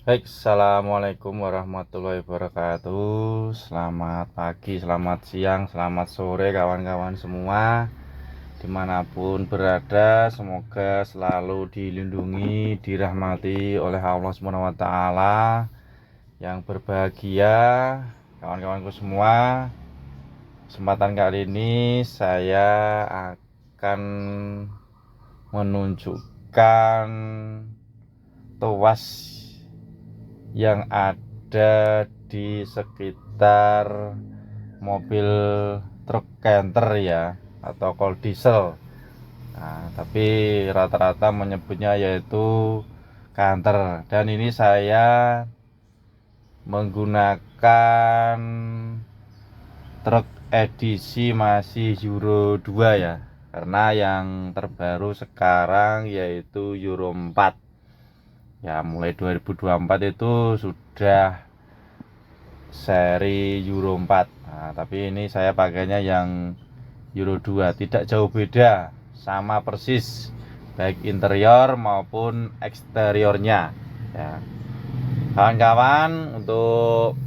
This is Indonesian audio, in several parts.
Baik, assalamualaikum warahmatullahi wabarakatuh. Selamat pagi, selamat siang, selamat sore kawan-kawan semua. Dimanapun berada, semoga selalu dilindungi, dirahmati oleh Allah Subhanahu wa Ta'ala. Yang berbahagia, kawan-kawanku semua. Kesempatan kali ini saya akan menunjukkan tuas yang ada di sekitar mobil truk canter ya, atau kol diesel. Nah, tapi rata-rata menyebutnya yaitu canter. Dan ini saya menggunakan truk edisi masih Euro 2 ya. Karena yang terbaru sekarang yaitu Euro 4. Ya, mulai 2024 itu sudah seri Euro 4. Nah, tapi ini saya pakainya yang Euro 2. Tidak jauh beda, sama persis baik interior maupun eksteriornya ya. Kawan-kawan, untuk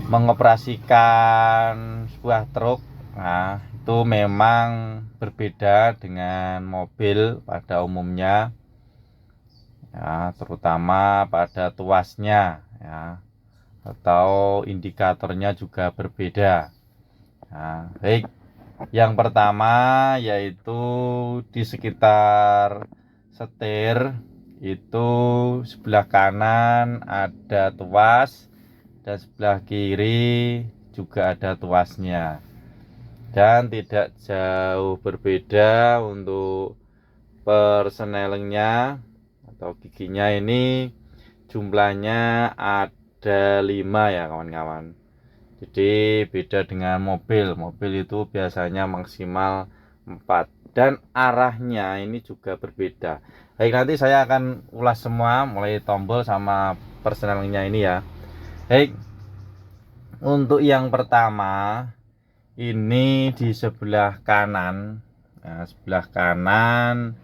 mengoperasikan sebuah truk, nah itu memang berbeda dengan mobil pada umumnya ya, terutama pada tuasnya ya, atau indikatornya juga berbeda. Nah, baik, yang pertama yaitu di sekitar setir itu sebelah kanan ada tuas dan sebelah kiri juga ada tuasnya, dan tidak jauh berbeda untuk persnelingnya atau giginya. Ini jumlahnya ada 5 ya kawan-kawan. Jadi beda dengan mobil. Mobil itu biasanya maksimal 4. Dan arahnya ini juga berbeda. Baik, nanti saya akan ulas semua mulai tombol sama persnelingnya ini ya. Baik, untuk yang pertama ini di sebelah kanan. Nah, sebelah kanan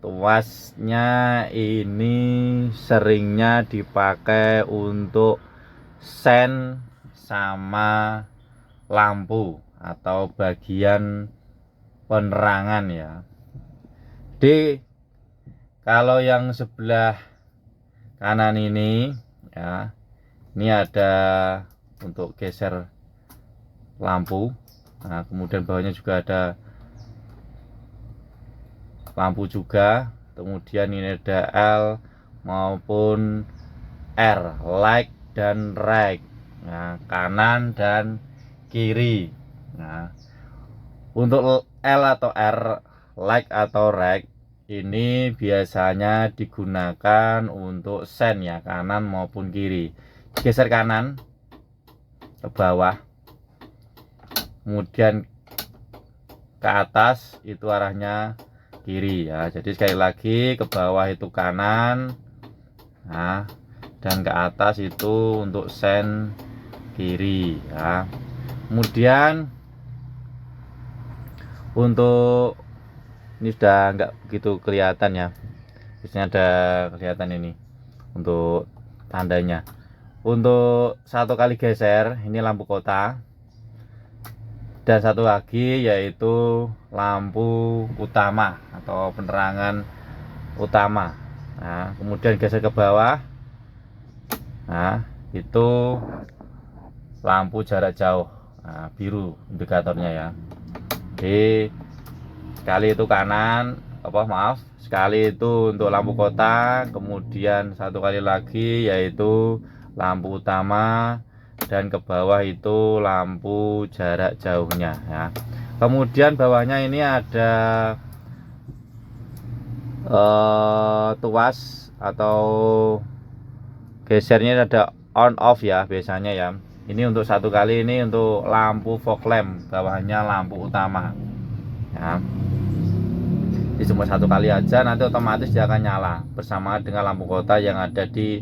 tuasnya ini seringnya dipakai untuk sen sama lampu atau bagian penerangan ya. Di kalau yang sebelah kanan ini ya, ini ada untuk geser lampu. Nah, kemudian bawahnya juga ada lampu juga. Kemudian ini ada L maupun R, like dan right. Nah, kanan dan kiri. Nah, untuk L atau R, like atau right, ini biasanya digunakan untuk sen ya, kanan maupun kiri. Geser kanan ke bawah, kemudian ke atas itu arahnya kiri ya. Jadi sekali lagi, ke bawah itu kanan, nah, dan ke atas itu untuk sen kiri ya. Kemudian untuk ini sudah enggak begitu kelihatan ya, biasanya ada kelihatan ini untuk tandanya. Untuk satu kali geser ini lampu kota, dan satu lagi yaitu lampu utama atau penerangan utama. Nah, kemudian geser ke bawah, nah itu lampu jarak jauh, nah, biru indikatornya ya. Jadi sekali itu kanan, sekali itu untuk lampu kota, kemudian satu kali lagi yaitu lampu utama, dan ke bawah itu lampu jarak jauhnya ya. Kemudian bawahnya ini ada tuas atau gesernya, ada on off ya biasanya ya. Ini untuk satu kali, ini untuk lampu fog lamp, bawahnya lampu utama ya. Jadi cuma satu kali aja, nanti otomatis dia akan nyala bersama dengan lampu kota yang ada di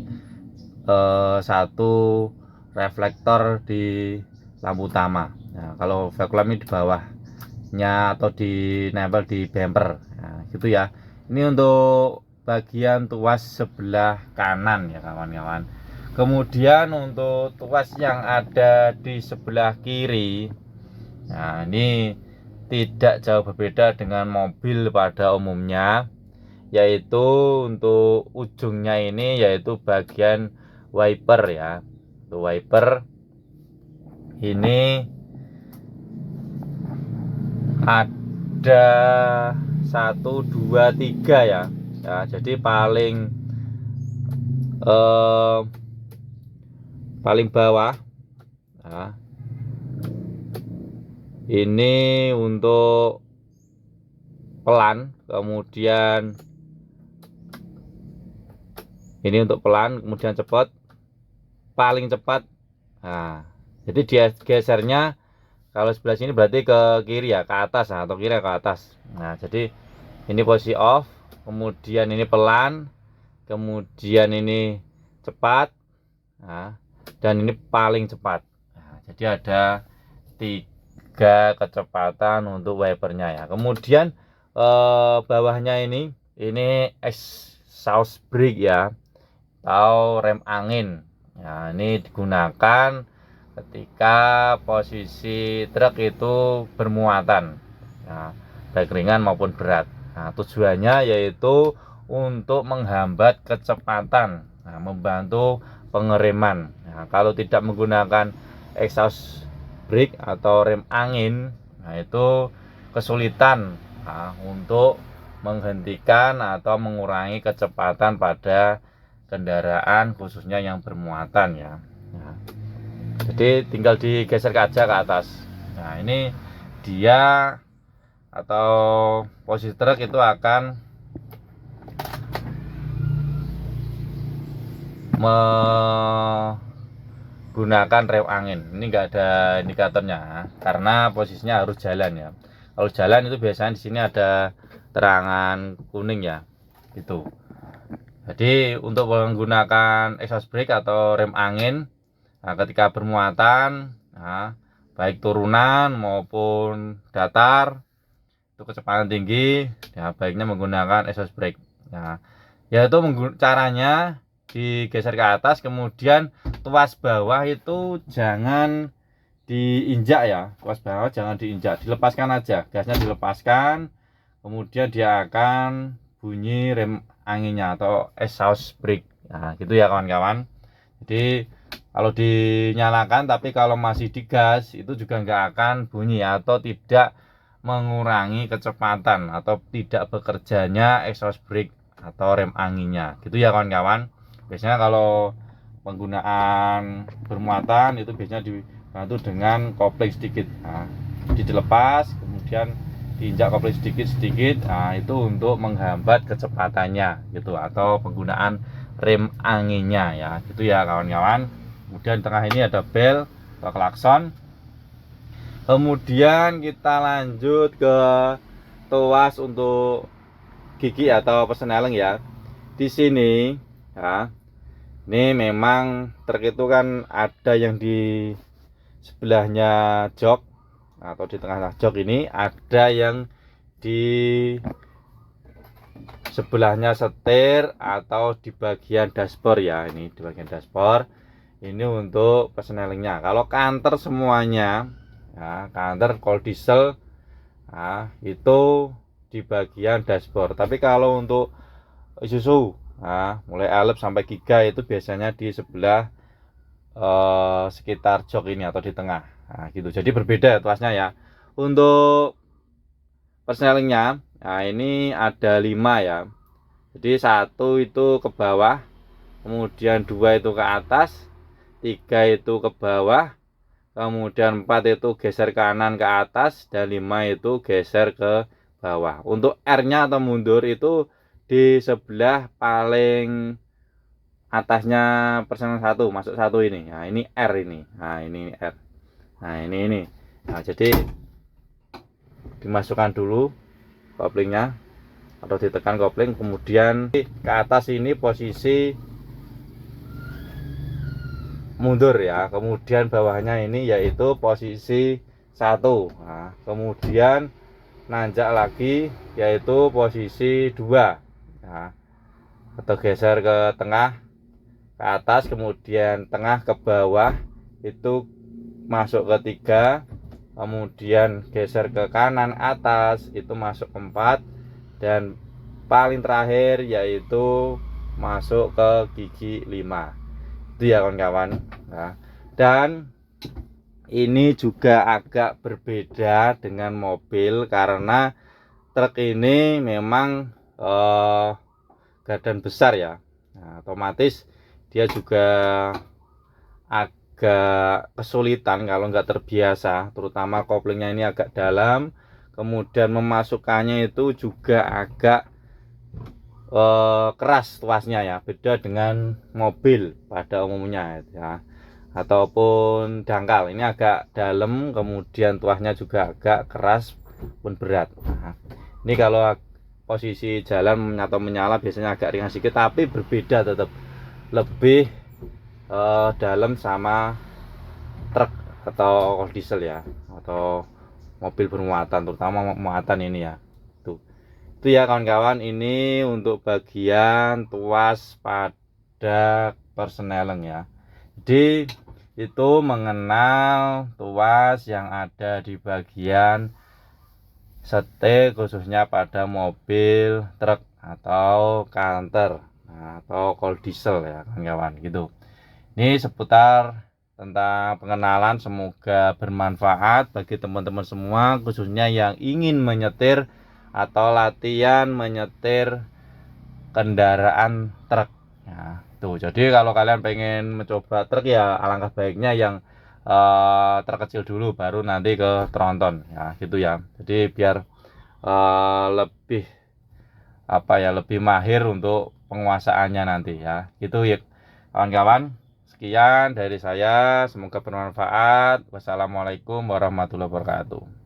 satu reflektor di lampu utama. Nah, kalau fog lamp ini di bawahnya atau di nempel di bumper, nah, gitu ya. Ini untuk bagian tuas sebelah kanan ya kawan-kawan. Kemudian untuk tuas yang ada di sebelah kiri, nah ini tidak jauh berbeda dengan mobil pada umumnya, yaitu untuk ujungnya ini yaitu bagian wiper ya. Untuk wiper ini ada 1 2 3 ya. Jadi paling bawah, nah, ini untuk pelan, kemudian ini untuk pelan, kemudian cepat, paling cepat. Nah, jadi dia gesernya kalau sebelah sini berarti ke kiri ya, ke atas atau kiri ke atas. Nah, jadi ini posisi off, kemudian ini pelan, kemudian ini cepat, nah, dan ini paling cepat. Nah, jadi ada 3 kecepatan untuk wipernya ya. Kemudian bawahnya ini exhaust brake ya, atau rem angin. Nah, ini digunakan ketika posisi truk itu bermuatan, nah, baik ringan maupun berat. Nah, tujuannya yaitu untuk menghambat kecepatan, nah, membantu pengereman. Nah, kalau tidak menggunakan exhaust brake atau rem angin, nah itu kesulitan, nah, untuk menghentikan atau mengurangi kecepatan pada kendaraan khususnya yang bermuatan ya. Nah, jadi tinggal digeser aja ke atas. Nah, ini dia atau posisi truk itu akan menggunakan rem angin. Ini enggak ada indikatornya karena posisinya harus jalan ya. Kalau jalan itu biasanya di sini ada terangan kuning ya, gitu. Jadi untuk menggunakan exhaust brake atau rem angin, nah, ketika bermuatan, nah, baik turunan maupun datar itu kecepatan tinggi, ya baiknya menggunakan exhaust brake. Nah, yaitu caranya digeser ke atas, kemudian tuas bawah itu jangan diinjak ya, tuas bawah jangan diinjak, dilepaskan aja, gasnya dilepaskan, kemudian dia akan bunyi rem anginnya atau exhaust brake. Nah, gitu ya kawan-kawan. Jadi kalau dinyalakan tapi kalau masih digas itu juga nggak akan bunyi atau tidak mengurangi kecepatan atau tidak bekerjanya exhaust brake atau rem anginnya. Gitu ya kawan-kawan. Biasanya kalau penggunaan bermuatan itu biasanya dibantu dengan kopling sedikit. Nah, dilepas kemudian diinjak kopling sedikit-sedikit, nah itu untuk menghambat kecepatannya gitu, atau penggunaan rem anginnya ya, gitu ya kawan-kawan. Kemudian di tengah ini ada bel atau klakson. Kemudian kita lanjut ke tuas untuk gigi atau persneling ya. Di sini ya, ini memang truk itu kan ada yang di sebelahnya jok atau di tengah jok, ini ada yang di sebelahnya setir atau di bagian dashboard ya. Ini di bagian dashboard ini untuk persnelingnya. Kalau kanter semuanya ya, kanter kalau diesel, nah, itu di bagian dashboard. Tapi kalau untuk Isuzu, nah, mulai Alep sampai Giga itu biasanya di sebelah sekitar jok ini atau di tengah. Nah, gitu. Jadi berbeda tuasnya ya. Untuk persnelingnya, nah ini ada 5 ya. Jadi 1 itu ke bawah, kemudian 2 itu ke atas, 3 itu ke bawah, kemudian 4 itu geser kanan ke atas, dan 5 itu geser ke bawah. Untuk R-nya atau mundur itu di sebelah paling atasnya persneling 1, masuk 1 ini. Nah, ini R ini. Nah, ini R. Nah, ini. Nah, jadi dimasukkan dulu koplingnya atau ditekan kopling, kemudian ke atas ini posisi mundur ya, kemudian bawahnya ini yaitu posisi 1. Nah, kemudian nanjak lagi yaitu posisi 2. Nah, atau geser ke tengah ke atas, kemudian tengah ke bawah itu masuk ke 3, kemudian geser ke kanan atas itu masuk ke 4, dan paling terakhir yaitu masuk ke gigi 5. Itu ya kawan-kawan. Nah, dan ini juga agak berbeda dengan mobil karena truk ini memang gardan besar ya. Nah, otomatis dia juga agak kesulitan kalau nggak terbiasa, terutama koplingnya ini agak dalam, kemudian memasukkannya itu juga agak keras tuasnya ya, beda dengan mobil pada umumnya ya, ataupun dangkal. Ini agak dalam, kemudian tuasnya juga agak keras pun berat. Nah, ini kalau posisi jalan atau menyala biasanya agak ringan sedikit, tapi berbeda, tetap lebih dalam sama truk atau diesel ya, atau mobil bermuatan, terutama muatan ini ya. Itu ya kawan-kawan, ini untuk bagian tuas pada persneleng ya. Jadi itu mengenal tuas yang ada di bagian setir, khususnya pada mobil, truk atau kanter, atau kol diesel ya kawan-kawan gitu. Ini seputar tentang pengenalan, semoga bermanfaat bagi teman-teman semua, khususnya yang ingin menyetir atau latihan menyetir kendaraan truk ya. Tuh, jadi kalau kalian pengen mencoba truk ya alangkah baiknya yang terkecil dulu, baru nanti ke tronton ya gitu ya. Jadi biar lebih lebih mahir untuk penguasaannya nanti ya. Gitu ya kawan-kawan. Sekian dari saya, semoga bermanfaat. Wassalamualaikum warahmatullahi wabarakatuh.